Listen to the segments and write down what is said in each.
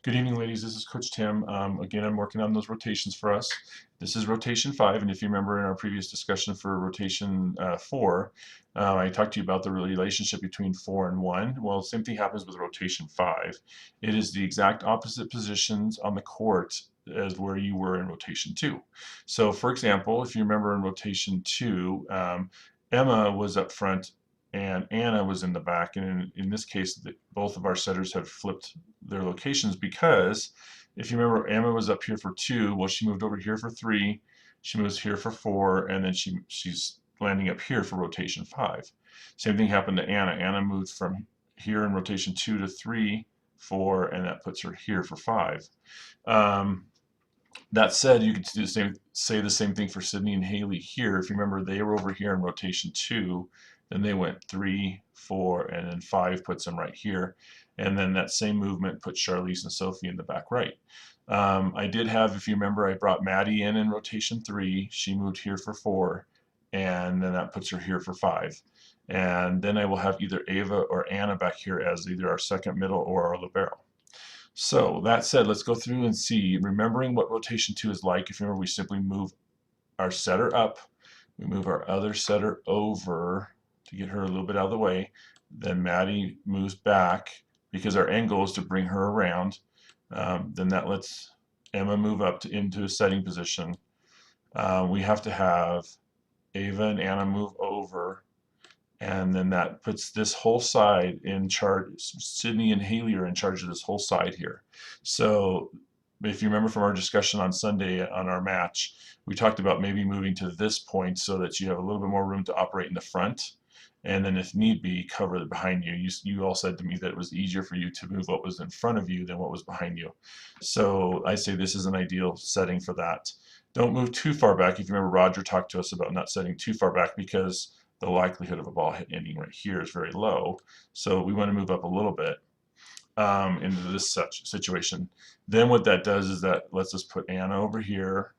Good evening, ladies. This is Coach Tim. Again, I'm working on those rotations for us. This is rotation 5, and if you remember in our previous discussion for rotation 4, I talked to you about the relationship between 4 and 1. Well, same thing happens with rotation 5. It is the exact opposite positions on the court as where you were in rotation 2. So, for example, if you remember in rotation 2, Emma was up front and Anna was in the back, and in this case both of our setters have flipped their locations because if you remember, Emma was up here for 2. Well, she moved over here for 3, she moves here for 4, and then she's landing up here for rotation 5. Same thing happened to Anna moved from here in rotation 2 to 3, 4, and that puts her here for 5. That said, you could say the same thing for Sydney and Haley here. If you remember, they were over here in rotation 2, then they went 3, 4, and then 5 puts them right here. And then that same movement puts Charlize and Sophie in the back right. I did have, if you remember, I brought Maddie in rotation 3. She moved here for 4, and then that puts her here for 5. And then I will have either Ava or Anna back here as either our second middle or our libero. So that said, let's go through and see, remembering what rotation 2 is like. If you remember, we simply move our setter up, we move our other setter over to get her a little bit out of the way, then Maddie moves back because our end goal is to bring her around. Then that lets Emma move up into a setting position. We have to have Ava and Anna move over, and then that puts this whole side in charge. Sydney and Haley are in charge of this whole side here. So if you remember from our discussion on Sunday on our match, we talked about maybe moving to this point so that you have a little bit more room to operate in the front, and then if need be, cover behind you. You all said to me that it was easier for you to move what was in front of you than what was behind you. So I say this is an ideal setting for that. Don't move too far back. If you remember, Roger talked to us about not setting too far back because the likelihood of a ball ending right here is very low. So we want to move up a little bit into this situation. Then what that does is that lets us put Anna over here,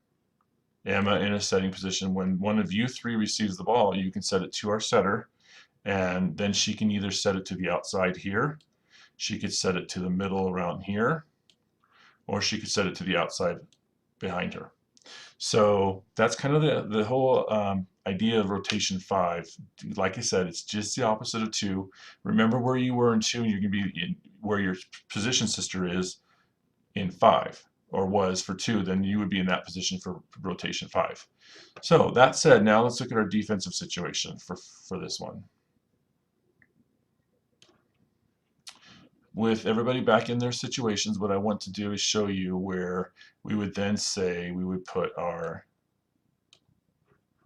Emma in a setting position. When one of you three receives the ball, you can set it to our setter, and then she can either set it to the outside here, she could set it to the middle around here, or she could set it to the outside behind her. So that's kind of the whole idea of rotation 5. Like I said, it's just the opposite of 2. Remember where you were in 2, and you're going to be in where your position sister is in 5, or was for 2, then you would be in that position for rotation 5. So that said, now let's look at our defensive situation for this one. With everybody back in their situations, what I want to do is show you where we would then say we would put our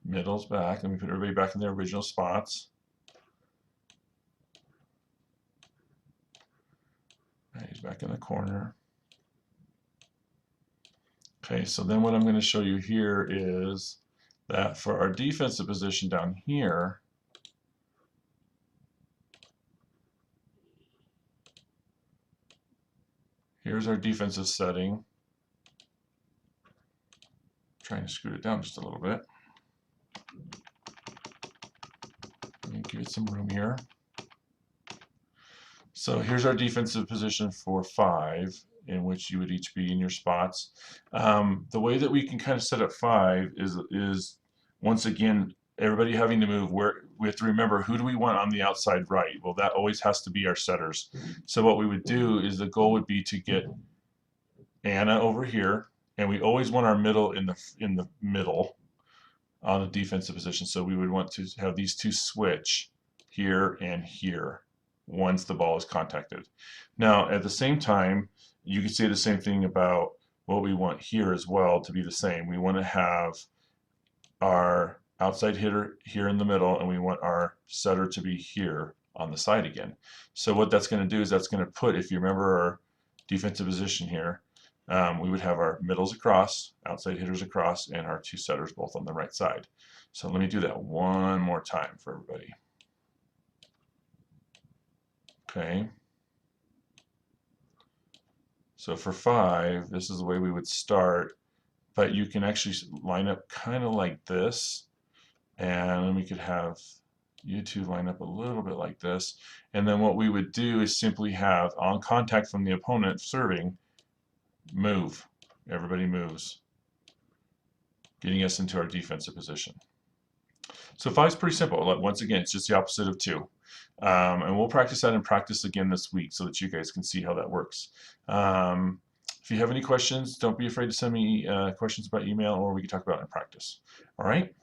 middles back, and we put everybody back in their original spots. Right, he's back in the corner. Okay, so then what I'm going to show you here is that for our defensive position down here, here's our defensive setting. Trying to scoot it down just a little bit. Let me give it some room here. So here's our defensive position for 5, in which you would each be in your spots. The way that we can kind of set up 5 is once again, everybody having to move where we have to remember, who do we want on the outside right? Well, that always has to be our setters. So what we would do is the goal would be to get Anna over here, and we always want our middle in the middle on the defensive position. So we would want to have these two switch here and here once the ball is contacted. Now at the same time, you can say the same thing about what we want here as well to be the same. We want to have our outside hitter here in the middle, and we want our setter to be here on the side again. So what that's going to do is that's going to put, if you remember our defensive position here, we would have our middles across, outside hitters across, and our two setters both on the right side. So let me do that one more time for everybody. Okay. So for 5, this is the way we would start, but you can actually line up kind of like this, and we could have you two line up a little bit like this, and then what we would do is simply have on contact from the opponent serving, move. Everybody moves, getting us into our defensive position. So 5 is pretty simple. Once again, it's just the opposite of 2. And we'll practice that and practice again this week so that you guys can see how that works. If you have any questions, don't be afraid to send me questions by email, or we can talk about it in practice. All right?